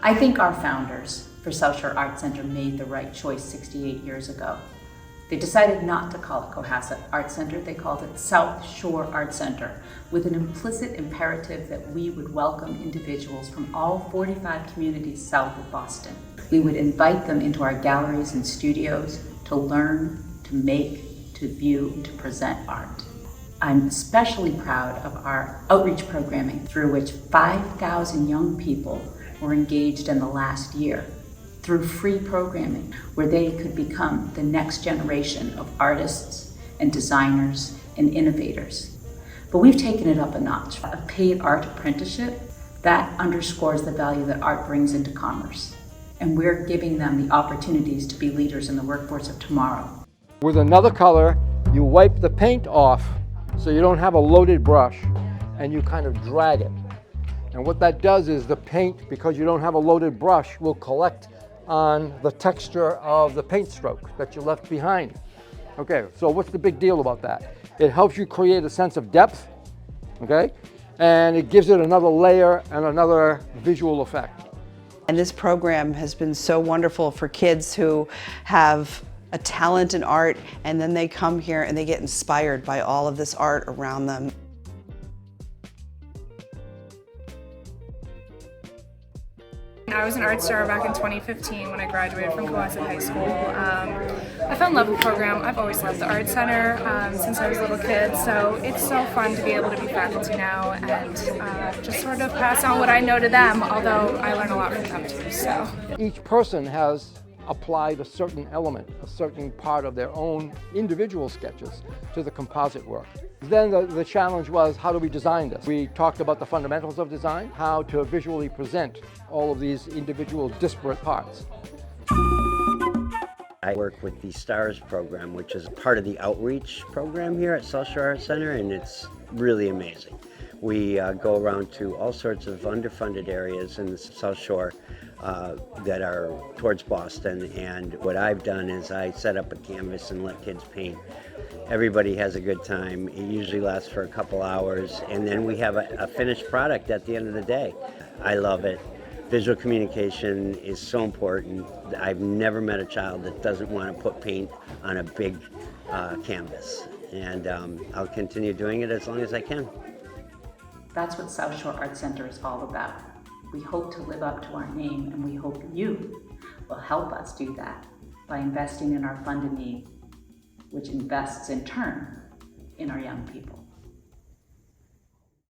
I think our founders for South Shore Art Center made the right choice 68 years ago. They decided not to call it Cohasset Art Center, they called it South Shore Art Center, with an implicit imperative that we would welcome individuals from all 45 communities south of Boston. We would invite them into our galleries and studios to learn, to make, to view, and to present art. I'm especially proud of our outreach programming, through which 5,000 young people were engaged in the last year, through free programming where they could become the next generation of artists and designers and innovators. But we've taken it up a notch. A paid art apprenticeship, that underscores the value that art brings into commerce. And we're giving them the opportunities to be leaders in the workforce of tomorrow. With another color, you wipe the paint off so you don't have a loaded brush, and you kind of drag it. And what that does is the paint, because you don't have a loaded brush, will collect on the texture of the paint stroke that you left behind. Okay, so what's the big deal about that? It helps you create a sense of depth, okay? And it gives it another layer and another visual effect. And this program has been so wonderful for kids who have a talent in art, and then they come here and they get inspired by all of this art around them. I was an art star back in 2015 when I graduated from Cohasset High School. I fell in love with the program. I've always loved the Art Center since I was a little kid, so it's so fun to be able to be faculty now and just sort of pass on what I know to them, although I learn a lot from them too. So Each person has applied a certain element, a certain part of their own individual sketches to the composite work. Then the challenge was, how do we design this? We talked about the fundamentals of design, how to visually present all of these individual disparate parts. I work with the STARS program, which is part of the outreach program here at South Shore Art Center, and it's really amazing. We go around to all sorts of underfunded areas in the South Shore that are towards Boston, and what I've done is I set up a canvas and let kids paint. Everybody has a good time. It usually lasts for a couple hours, and then we have a finished product at the end of the day. I love it. Visual communication is so important. I've never met a child that doesn't want to put paint on a big canvas, and I'll continue doing it as long as I can. That's what South Shore Art Center is all about. We hope to live up to our name, and we hope you will help us do that by investing in our Fund a Need, which invests in turn in our young people.